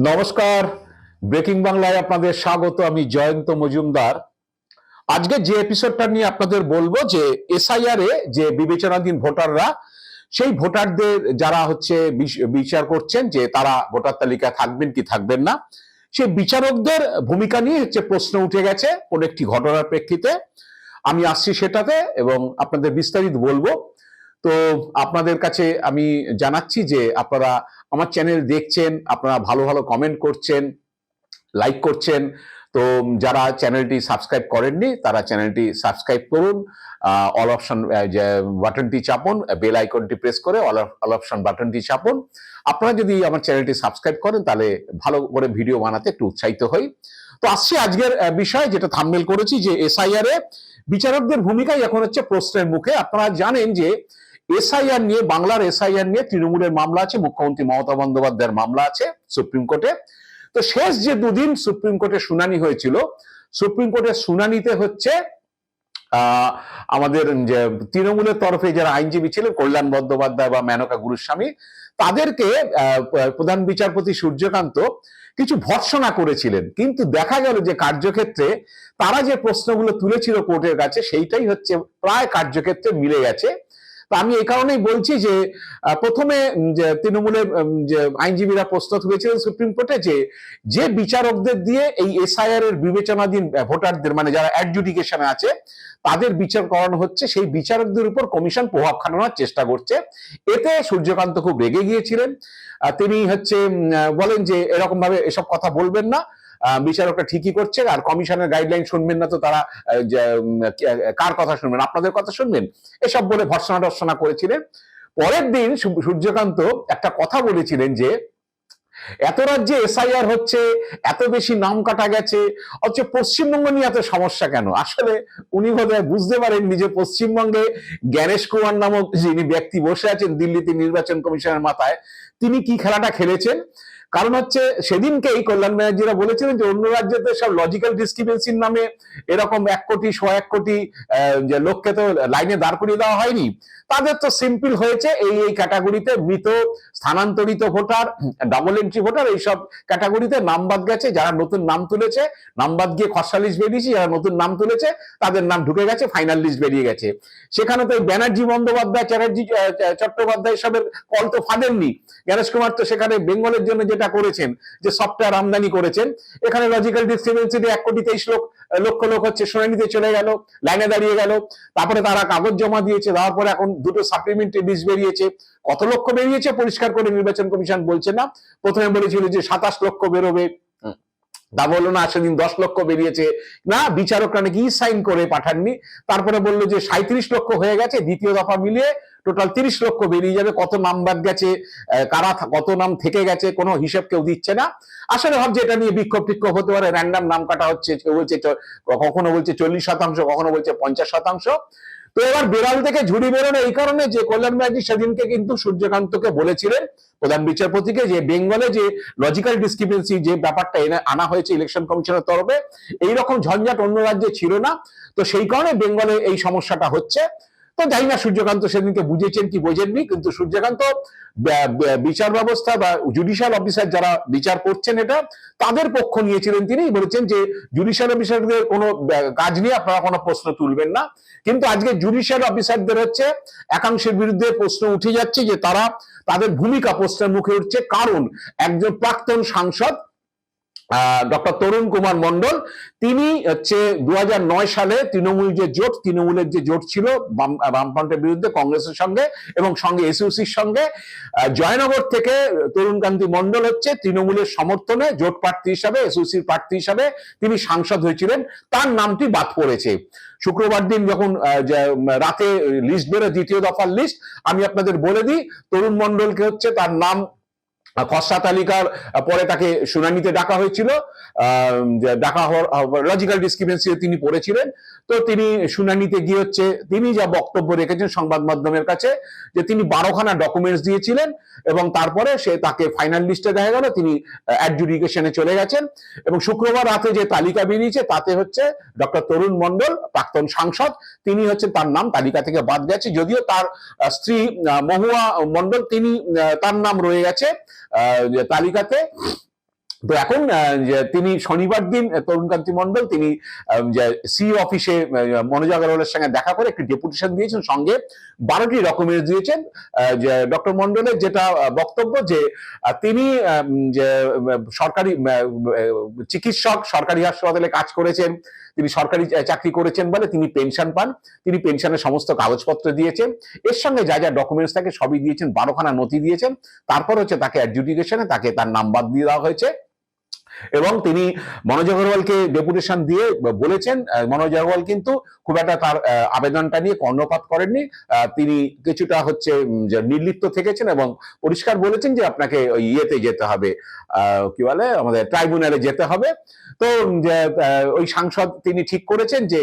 নমস্কার, ব্রেকিং বাংলায় আপনাদের স্বাগত। আমি জয়ন্ত মজুমদার। আজকে যে এপিসোডটা নিয়ে আপনাদের বলবো যে এসআইআর এ যে বিবেচনাধীন ভোটাররা, সেই ভোটারদের যারা বিচার করছেন যে তারা ভোটার তালিকায় থাকবেন কি থাকবেন না, সেই বিচারকদের ভূমিকা নিয়ে প্রশ্ন উঠে গেছে কোন একটি ঘটনার প্রেক্ষিতে। আমি আসছি সেটাতে এবং আপনাদের বিস্তারিত বলবো। তো আপনাদের কাছে আমি জানাচ্ছি যে আপনারা আমার চ্যানেল দেখছেন, আপনারা ভালো ভালো কমেন্ট করছেন, লাইক করছেন। তো যারা চ্যানেলটি সাবস্ক্রাইব করেননি তারা চ্যানেলটি সাবস্ক্রাইব করুন, অল অপশন বাটনটি চাপুন, বেল আইকনটি প্রেস করে অল অপশন বাটনটি চাপুন। আপনারা যদি আমার চ্যানেলটি সাবস্ক্রাইব করেন তাহলে ভালো করে ভিডিও বানাতে একটু উৎসাহিত হই। তো আসছি আজকের বিষয়, যেটা থাম্বনেল করেছি, যে এসআইআর এ বিচারকদের ভূমিকাই এখন হচ্ছে প্রশ্নের মুখে। আপনারা জানেন যে এসআইআর নিয়ে, বাংলার এসআইআর নিয়ে তৃণমূলের মামলা আছে, মুখ্যমন্ত্রী মমতা বন্দ্যোপাধ্যায়ের মামলা আছে সুপ্রিম কোর্টে। তো শেষ যে দুদিন সুপ্রিম কোর্টে শুনানি হয়েছিল, সুপ্রিম কোর্টের শুনানিতে আমাদের যে তৃণমূলের তরফে যারা আইনজীবী ছিলেন, কল্যাণ বন্দ্যোপাধ্যায় বা মেনকা গুরুস্বামী, তাদেরকে প্রধান বিচারপতি সূর্যকান্ত কিছু ভর্ৎসনা করেছিলেন। কিন্তু দেখা গেল যে কার্যক্ষেত্রে তারা যে প্রশ্নগুলো তুলেছিল কোর্টের কাছে, সেইটাই প্রায় কার্যক্ষেত্রে মিলে গেছে। তো আমি এই কারণেই বলছি যে প্রথমে যে তৃণমূলের যে আইনজীবীরা প্রশ্ন তুলেছিলেন সুপ্রিম কোর্টে, যে বিচারকদের দিয়ে এই এসআইআর এর বিবেচনাধীন ভোটারদের, মানে যারা অ্যাডজুডিকেশনে আছে, তাদের বিচার করানো হচ্ছে, সেই বিচারকদের উপর কমিশন প্রভাব খাটানোর চেষ্টা করছে। এতে সূর্যকান্ত খুব রেগে গিয়েছিলেন। তিনি বলেন যে এরকম ভাবে এসব কথা বলবেন না, বিচারকরা ঠিকই করছে, আর কমিশনের গাইডলাইন শুনবেন না তো তারা কার কথা শুনবেন, আপনাদের কথা শুনবেন, এসব বলে ভর্ৎসনা টর্সনা করেছিলেন। পরের দিন সূর্যকান্ত একটা কথা বলেছিলেন যে এত রাজ্যে এসআইআর হচ্ছে, এত বেশি নাম কাটা গেছে, অথচ পশ্চিমবঙ্গ নিয়ে এত সমস্যা কেন? আসলে উনি বোধহয় বুঝতে পারেননি যে পশ্চিমবঙ্গে জ্ঞানেশ কুমার নামক যিনি ব্যক্তি বসে আছেন দিল্লিতে নির্বাচন কমিশনের মাথায়, তিনি কি খেলাটা খেলেছেন। কারণ সেদিনকেই কল্যাণ ব্যানার্জিরা বলেছিলেন যে অন্য রাজ্যেতে সব লজিক্যাল ডিসক্রিপেন্সির নামে এরকম 1 কোটি 100 কোটি যে লোককে তো লাইনে দাঁড় করিয়ে দেওয়া হয়নি। তাদের তো সিম্পল হয়েছে, এই ক্যাটাগরিতে মৃত, স্থানান্তরিত ভোটার, ডাবল এন্ট্রি ভোটার, এইসব ক্যাটাগরিতে নাম বাদ গেছে। যারা নতুন নাম তুলেছে, নাম বাদ গিয়ে খসড়া লিস্ট বেরিয়েছে, যারা নতুন নাম তুলেছে তাদের নাম ঢুকে গেছে, ফাইনাল লিস্ট বেরিয়ে গেছে। সেখানে তো ব্যানার্জি বন্দ্যোপাধ্যায়, চ্যাটার্জি চট্টোপাধ্যায় সবের কল তো ফাঁদেননি। জ্ঞানেশ কুমার তো সেখানে বেঙ্গলের জন্য যেটা করেছেন, যে সফটওয়্যার আমদানি করেছেন, এখানে লজিক্যাল ডিসক্রিপেন্সি 1 কোটি 23 লক্ষ লোক শুনানিতে চলে গেল, লাইনে দাঁড়িয়ে গেল। তারপরে তারা কাগজ জমা দিয়েছে, দেওয়ার পরে এখন দুটো সাপ্লিমেন্টারি লিস্ট বেরিয়েছে। কত লক্ষ বেরিয়েছে পরিষ্কার করে নির্বাচন কমিশন বলছে না। প্রথমে বলেছিল যে 27 লক্ষ বেরোবে, তা বললো না, সেদিন 10 লক্ষ বেরিয়েছে না, বিচারকরা নাকি সাইন করে পাঠাননি। তারপরে বললো যে 37 লক্ষ হয়ে গেছে, দ্বিতীয় দফা মিলিয়ে টোটাল 30 লক্ষ বেরিয়ে যাবে। কত নাম বাদ গেছে, কারা কত নাম থেকে গেছে, কোনো হিসেব কেউ দিচ্ছে না। আসলে ভাবছে এটা নিয়ে বিক্ষোভ টিক্ষোভ হতে পারে, র্যান্ডাম নাম কাটা হচ্ছে, কেউ বলছে, কখনো বলছে 40%, কখনো বলছে 50%। তো এবার বেড়াল থেকে ঝুড়ি বেরোনো এই কারণে যে কল্যাণ ব্যানার্জি সেদিনকে কিন্তু সূর্যকান্তকে বলেছিলেন, প্রধান বিচারপতিকে, যে বেঙ্গলে যে লজিক্যাল ডিসক্রিপেন্সি যে ব্যাপারটা আনা হয়েছে ইলেকশন কমিশনের তরফে, এইরকম ঝঞ্ঝাট অন্য রাজ্যে ছিল না। তো সেই কারণে বেঙ্গলে এই সমস্যাটা হচ্ছে। তো জানি না সূর্যকান্ত সেদিনকে বুঝেছেন কি বোঝেননি, কিন্তু সূর্যকান্ত বিচার ব্যবস্থা বা জুডিশিয়াল অফিসার যারা বিচার করছেন এটা, তাদের পক্ষ নিয়েছিলেন। তিনি বলেছেন যে জুডিশিয়াল অফিসারদের কোনো কাজ নিয়ে আপনারা কোনো প্রশ্ন তুলবেন না। কিন্তু আজকে জুডিশিয়াল অফিসারদের একাংশের বিরুদ্ধে প্রশ্ন উঠে যাচ্ছে, যে তাদের ভূমিকা প্রশ্নের মুখে উঠছে। কারণ একজন প্রাক্তন সাংসদ ডক্টর তরুণ কুমার মন্ডল, তিনি 2009 সালে তৃণমূলের যে জোট ছিল বামফ্রন্টের বিরুদ্ধে কংগ্রেসের সঙ্গে এবং সঙ্গে এসইউসির সঙ্গে, জয়নগর থেকে তরুণকান্তি মন্ডল তৃণমূলের সমর্থনে জোট প্রার্থী হিসাবে, এসইউসির প্রার্থী হিসাবে তিনি সাংসদ হয়েছিলেন। তার নামটি বাদ পড়েছে। শুক্রবার দিন যখন রাতে লিস্ট বেরো, দ্বিতীয় দফার লিস্ট, আমি আপনাদের বলে দিই, তরুণ মন্ডলকে তার নাম খসড়া তালিকার পরে তাকে শুনানিতে ডাকা হয়েছিল। লজিক্যাল ডিসক্রিপেন্সি তিনি পড়েছিলেন। তো তিনি শুনানিতে গিয়ে তিনি যা বক্তব্য রেখেছেন সংবাদ মাধ্যমের কাছে, যে তিনি 12খানা ডকুমেন্টস দিয়েছিলেন এবং তারপরে তাকে ফাইনাল লিস্টে দেখা গেল তিনি অ্যাডজুডিকেশনে চলে গেছেন। এবং শুক্রবার রাতে যে তালিকা বেরিয়েছে তাতে ডক্টর তরুণ মন্ডল, প্রাক্তন সাংসদ, তিনি তার নাম তালিকা থেকে বাদ গেছে। যদিও তার স্ত্রী মহুয়া মন্ডল, তার নাম রয়ে গেছে তালিকাতে। তো এখন তিনি শনিবার দিন তরুণকান্তি মণ্ডল তিনি সি অফিসে মনোজ আগরওয়ালের সঙ্গে দেখা করে একটি ডেপুটেশন দিয়েছেন, সঙ্গে 12টি ডকুমেন্টস দিয়েছেন। ডক্টর মণ্ডলের যেটা বক্তব্য যে তিনি যে সরকারি চিকিৎসক, সরকারি হাসপাতালে কাজ করেছেন, তিনি সরকারি চাকরি করেছেন বলে তিনি পেনশন পান, তিনি পেনশনের সমস্ত কাগজপত্র দিয়েছেন, এর সঙ্গে যা যা ডকুমেন্টস থাকে সবই দিয়েছেন, 12খানা নথি দিয়েছেন। তারপর হচ্ছে তাকে অ্যাডজুডিকেশনে তাকে তার নাম বাদ দিয়ে দেওয়া হয়েছে এবং তিনি মনোজ আগরওয়ালকে ডেপুটেশন দিয়ে বলেছেন, মনোজ আগরওয়াল কিন্তু খুব একটা তার আবেদনটা নিয়ে কর্ণপাত করেননি, তিনি কিছুটা হচ্ছে নির্লিপ্ত থেকেছেন এবং পরিষ্কার বলেছেন যে আপনাকে ওই ইয়েতে যেতে হবে, কি বলে আমাদের ট্রাইব্যুনালে যেতে হবে। তো ওই সাংসদ তিনি ঠিক করেছেন যে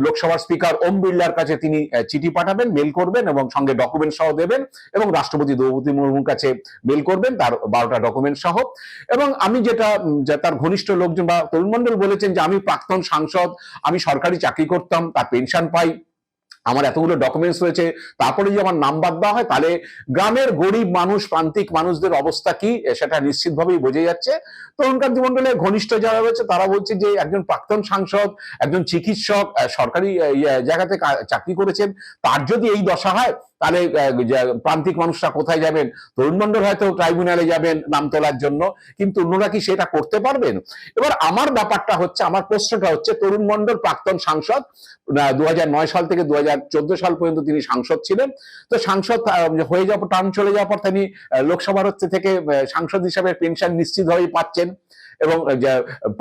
লোকসভার স্পিকার ওম বিড়লার কাছে তিনি চিঠি পাঠাবেন, মেল করবেন এবং সঙ্গে ডকুমেন্ট সহ দেবেন এবং রাষ্ট্রপতি দ্রৌপদী মুর্মুর কাছে মেল করবেন তার 12টা ডকুমেন্ট সহ। এবং আমি যেটা তার ঘনিষ্ঠ লোকজন বা তরুণ মণ্ডল বলেছেন যে আমি প্রাক্তন সাংসদ, আমি সরকারি চাকরি করতাম, তার পেনশন পাই, আমার এতগুলো ডকুমেন্টস রয়েছে, তারপরে যদি আমার নাম বাদ দেওয়া হয় তাহলে গ্রামের গরিব মানুষ, প্রান্তিক মানুষদের অবস্থা কি সেটা নিশ্চিতভাবেই বোঝা যাচ্ছে। তরুণকান্তি মণ্ডলের ঘনিষ্ঠ যারা রয়েছে তারা বলছে যে একজন প্রাক্তন সাংসদ, একজন চিকিৎসক, সরকারি জায়গাতে চাকরি করেছেন, তার যদি এই দশা হয় তাহলে প্রান্তিক মানুষরা কোথায় যাবেন? তরুণ মণ্ডল হয়তো ট্রাইব্যুনালে যাবেন নাম তোলার জন্য, কিন্তু অন্যরা কি সেটা করতে পারবেন? এবার আমার ব্যাপারটা হচ্ছে, আমার প্রশ্নটা হচ্ছে, তরুণ মণ্ডল প্রাক্তন সাংসদ, 2009 সাল থেকে 2014 সাল পর্যন্ত তিনি সাংসদ ছিলেন। তো সাংসদ হয়ে যাওয়ার পর, টার্ম চলে যাওয়ার পর তিনি লোকসভার থেকে সাংসদ হিসাবে পেনশন নিশ্চিতভাবেই পাচ্ছেন এবং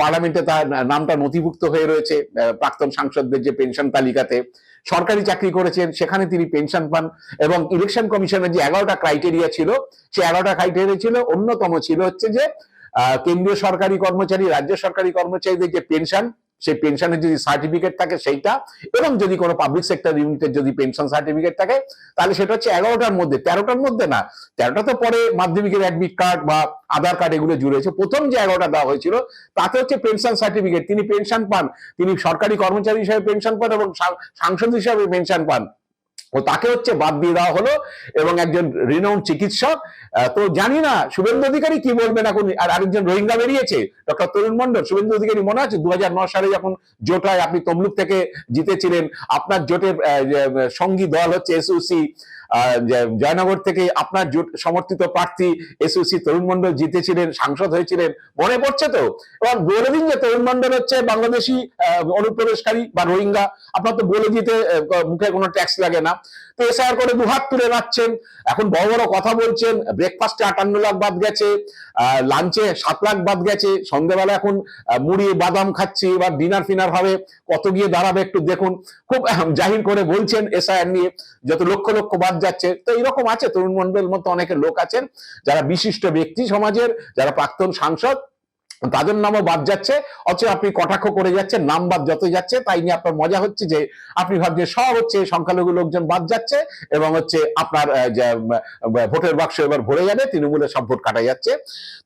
পার্লামেন্টে তার নামটা নথিভুক্ত হয়ে রয়েছে প্রাক্তন সাংসদদের যে পেনশন তালিকাতে। সরকারি চাকরি করেছেন, সেখানে তিনি পেনশন পান এবং ইলেকশন কমিশনের যে 11টা ক্রাইটেরিয়া ছিল, সেই 11টা ক্রাইটেরিয়া ছিল, অন্যতম ছিল হচ্ছে যে কেন্দ্রীয় সরকারি কর্মচারী, রাজ্য সরকারি কর্মচারীদের যে পেনশন, সেই পেনশনের যদি সার্টিফিকেট থাকে সেইটা, এবং যদি কোনো পাবলিক সেক্টর ইউনিটের যদি পেনশন সার্টিফিকেট থাকে তাহলে সেটা হচ্ছে 11টার মধ্যে, 13টার মধ্যে না, 13টা তো পরে মাধ্যমিকের অ্যাডমিট কার্ড বা আধার কার্ড এগুলো জুড়েছে। প্রথম যে 11টা দেওয়া হয়েছিল তাতে হচ্ছে পেনশন সার্টিফিকেট, তিনি পেনশন পান, তিনি সরকারি কর্মচারী হিসেবে পেনশন পান এবং সাংসদ হিসাবে পেনশন পান, ও তাকে হচ্ছে বাদ দিয়ে দেওয়া হলো। এবং একজন রিনাউন্ড চিকিৎসক, তো জানি না শুভেন্দু অধিকারী কি বলবেন এখন। আর আরেকজন রোহিঙ্গা বেরিয়েছে, ডক্টর তরুণ মণ্ডল। শুভেন্দু অধিকারী মনে আছে 2009 সালে যখন জোট হয়, আপনি তমলুক থেকে জিতেছিলেন, আপনার জোটের সঙ্গী দল হচ্ছে এসইউসি, জয়নগর থেকে আপনার জোট সমর্থিত প্রার্থী এসইউসি তরুণ মণ্ডল জিতেছিলেন, সাংসদ হয়েছিলেন, মনে পড়ছে তো? এবং বলে দিন যে তরুণ মণ্ডল হচ্ছে বাংলাদেশি অনুপ্রবেশকারী বা রোহিঙ্গা, আপনার তো বলে দিতে মুখে কোনো ট্যাক্স লাগে না। তো এসআইআর করে দুহাত তুলে নাচছেন, এখন বড় বড় কথা বলছেন, ব্রেকফাস্টে 58 লাখ বাদ গেছে, লাঞ্চে 7 লাখ বাদ গেছে, সন্ধ্যেবেলা এখন মুড়ি বাদাম খাচ্ছি, এবার ডিনার ফিনার হবে, কত গিয়ে দাঁড়াবে একটু দেখুন, খুব জাহির করে বলছেন এসআইআর নিয়ে, যত লক্ষ লক্ষ বাদ যাচ্ছে। তো এইরকম আছে, তরুণ মণ্ডল মতো অনেকে লোক আছেন যারা বিশিষ্ট ব্যক্তি সমাজের, যারা প্রাক্তন সাংসদ, তাদের নামও বাদ যাচ্ছে, অথচ আপনি কটাক্ষ করে যাচ্ছেন, নাম বাদ যত যাচ্ছে তাই নিয়ে আপনার মজা হচ্ছে যে আপনি ভাবছেন সব হচ্ছে সংখ্যালঘু লোকজন বাদ যাচ্ছে এবং হচ্ছে আপনার ভোটের বাক্স এবার ভরে যাবে, তৃণমূলের সব ভোট কাটা যাচ্ছে।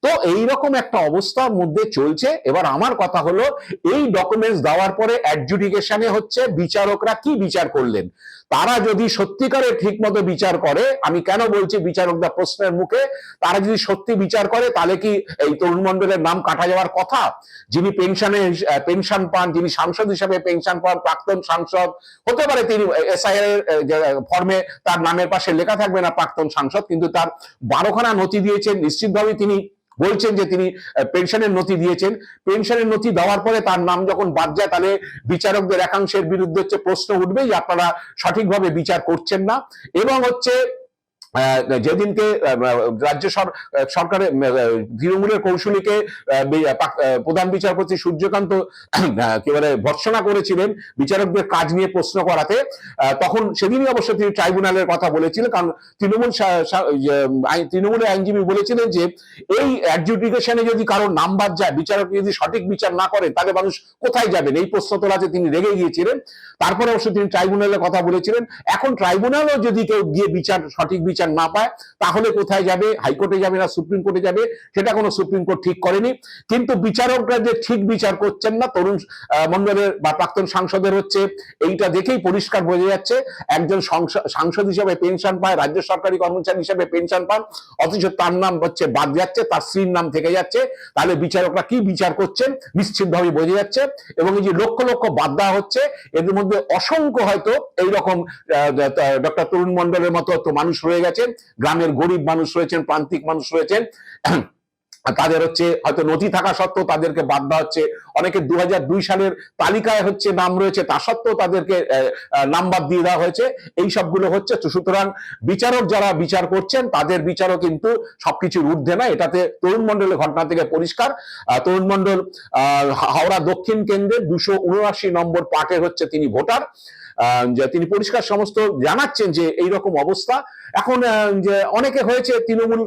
তো এইরকম একটা অবস্থার মধ্যে চলছে। এবার আমার কথা হলো, এই ডকুমেন্টস দেওয়ার পরে অ্যাডজুডিকেশনে হচ্ছে বিচারকরা কি বিচার করলেন, তারা যদি সত্যিকারে ঠিক মতো বিচার করে, আমি কেন বলছি বিচারকরা প্রশ্নের মুখে, তারা যদি সত্যি বিচার করে তাহলে কি এই তরুণ মণ্ডলের নাম কাটা যাওয়ার কথা? যিনি পেনশন পান, যিনি সাংসদ হিসাবে পেনশন পান, প্রাক্তন সাংসদ হতে পারে, তিনি এসআইআর ফর্মে তার নামের পাশে লেখা থাকবে না প্রাক্তন সাংসদ, কিন্তু তার 12খানা নথি দিয়েছেন, নিশ্চিতভাবে তিনি বলছেন যে তিনি পেনশনের নথি দিয়েছেন। পেনশনের নথি দেওয়ার পরে তার নাম যখন বাদ যায়, তাহলে বিচারকদের একাংশের বিরুদ্ধে হচ্ছে প্রশ্ন উঠবে যে আপনারা সঠিকভাবে বিচার করছেন না। এবং হচ্ছে যেদিনকে রাজ্য সরকারের তৃণমূলের কৌশলীকে প্রধান বিচারপতি সূর্যকান্ত কি বলে ভর্ৎসনা করেছিলেন বিচারকদের কাজ নিয়ে প্রশ্ন করাতে, তখন সেদিনই অবশ্য তিনি ট্রাইব্যুনালের কথা বলেছিলেন, কারণ তৃণমূলের আইনজীবী বলেছিলেন যে এই অ্যাডজুডিকেশনে যদি কারোর নাম বাদ যায়, বিচারক যদি সঠিক বিচার না করে, তাহলে মানুষ কোথায় যাবেন, এই প্রশ্ন তোলাতে তিনি রেগে গিয়েছিলেন। তারপরে অবশ্য তিনি ট্রাইব্যুনালের কথা বলেছিলেন। এখন ট্রাইব্যুনালও যদি কেউ গিয়ে সঠিক বিচার বিচার না পায় তাহলে কোথায় যাবে, হাইকোর্টে যাবে না সুপ্রিম কোর্টে যাবে, সেটা কোনো সুপ্রিম কোর্ট ঠিক করেনি। কিন্তু বিচারকরা যে ঠিক বিচার করছেন না তরুণ মণ্ডলের বা প্রাক্তন সাংসদের হচ্ছে এইটা দেখেই পরিষ্কার বোঝা যাচ্ছে। একজন সাংসদ হিসেবে পেনশন পায়, রাজ্য সরকারি কর্মচারী হিসেবে পেনশন পান, অথচ তার নাম হচ্ছে বাদ যাচ্ছে, তার স্ত্রীর নাম থেকে যাচ্ছে। তাহলে বিচারকরা কি বিচার করছেন নিশ্চিতভাবে বোঝা যাচ্ছে। এবং এই যে লক্ষ লক্ষ বাদ দেওয়া হচ্ছে, এদের মধ্যে অসংখ্য হয়তো এইরকম ডক্টর তরুণ মণ্ডলের মতো তো মানুষ রয়ে গেছেন, গ্রামের গরিব মানুষ রয়েছেন, প্রান্তিক মানুষ রয়েছেন, তাদের হচ্ছে হয়তো নথি থাকা সত্ত্বেও তাদেরকে বাদ দেওয়া হচ্ছে। অনেকে 2002 সালের তালিকায় হচ্ছে নাম রয়েছে, তা সত্ত্বেও তাদেরকে নাম বাদ দিয়ে দেওয়া হয়েছে। এই সবগুলো হচ্ছে। সুতরাং বিচারক যারা বিচার করছেন তাদের বিচারও কিন্তু সবকিছুর ঊর্ধ্বে না, এটাতে তরুণ মণ্ডলের ঘটনা থেকে পরিষ্কার। তরুণ মণ্ডল হাওড়া দক্ষিণ কেন্দ্রের 279 নম্বর পার্টের হচ্ছে তিনি ভোটার। তিনি পরিষ্কার সমস্ত জানাচ্ছেন যে এইরকম অবস্থা। এখন যে অনেকে হয়েছে তৃণমূল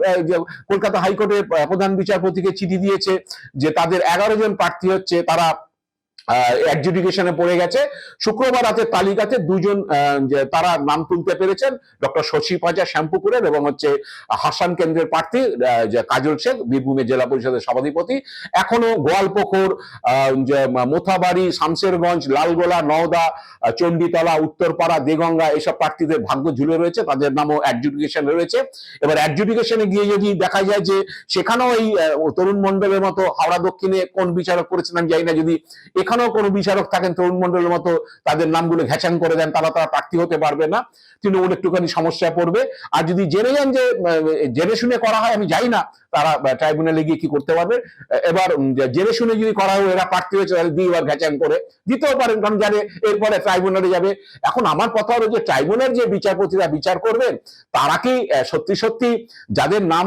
কলকাতা হাইকোর্টের প্রধান বিচারপতিকে চিঠি দিয়েছে যে তাদের 11 জন প্রার্থী হচ্ছে তারা অ্যাডজুডিকেশনে পড়ে গেছে। শুক্রবার রাতের তালিকাতে দুজন তারা নাম তুলতে পেরেছেন, ডক্টর শশী পাজা শ্যামপুকুরের এবং হচ্ছে হাসান কেন্দ্রের প্রার্থী কাজল শেখ, বীরভূমের জেলা পরিষদের সভাধিপতি। এখনো গোয়ালপুকুর, মোথাবাড়ি, শামশেরগঞ্জ, লালগোলা, নওদা, চণ্ডীতলা, উত্তরপাড়া, দেগঙ্গা এসব প্রার্থীদের ভাগ্য ঝুলে রয়েছে, তাদের নামও অ্যাডজুডিকেশনে রয়েছে। এবার অ্যাডজুডিকেশনে গিয়ে যদি দেখা যায় যে সেখানেও এই তরুণ মণ্ডলের মতো হাওড়া দক্ষিণে কোন বিচারক করেছেন আমি জানি না, যদি এখানেও কোনো বিচারক থাকেন তরুণ মণ্ডলের মতো তাদের নামগুলো ঘেঁচান করে দেন, তারা প্রার্থী হতে পারবে না, তৃণমূল একটুখানি সমস্যায় পড়বে। আর যদি জেনে যান যে জেনে শুনে করা হয় আমি জানি না তারা ট্রাইব্যুনালে গিয়ে কি করতে পারবে। এবার জেনে শুনে যদি করা হয় এরা প্রার্থী হয়েছে তাহলে দুইবার ঘেঁচান করে দিতেও পারেন, কারণ জানে এরপরে ট্রাইব্যুনালে যাবে। এখন আমার কথা হলো যে ট্রাইব্যুনাল যে বিচারপতিরা বিচার করবেন তারা কি সত্যি সত্যি যাদের নাম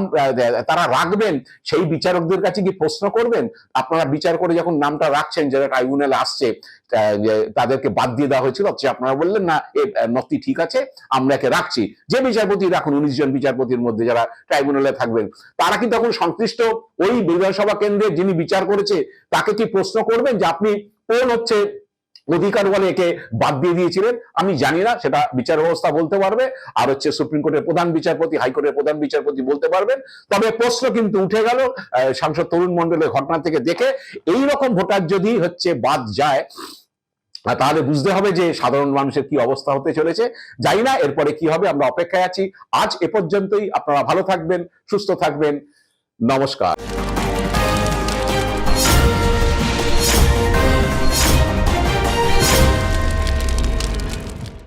তারা রাখবেন সেই বিচারকদের কাছে কি প্রশ্ন করবেন? আপনারা বিচার করে যখন নামটা রাখছেন যারা ট্রাইব্যুনালে আসছে তাদেরকে বাদ দিয়ে দেওয়া হয়েছিল, আপনারা বললেন না এ নথি ঠিক আছে আমরা একে রাখছি। যে বিচারপতি রাখুন 19 জন বিচারপতির মধ্যে যারা ট্রাইব্যুনালে থাকবেন তারা কি তখন সংশ্লিষ্ট ওই বিধানসভা কেন্দ্রে যিনি বিচার করেছে তাকে কি প্রশ্ন করবেন যে আপনি কোন হচ্ছে অধিকার বলে একে বাদ দিয়ে দিয়েছিলেন? আমি জানি না, সেটা বিচার ব্যবস্থা বলতে পারবে, আর হচ্ছে সুপ্রিম কোর্টের প্রধান বিচারপতি, হাইকোর্টের প্রধান বিচারপতি বলতে পারবেন। তবে প্রশ্ন কিন্তু উঠে গেল সাংসদ তরুণ মণ্ডলের ঘটনা থেকে দেখে, এই রকম ভোটার যদি হচ্ছে বাদ যায় তাহলে বুঝতে হবে যে সাধারণ মানুষের কি অবস্থা হতে চলেছে। জানি না এরপরে কি হবে, আমরা অপেক্ষায় আছি। আজ এ পর্যন্তই। আপনারা ভালো থাকবেন, সুস্থ থাকবেন, নমস্কার।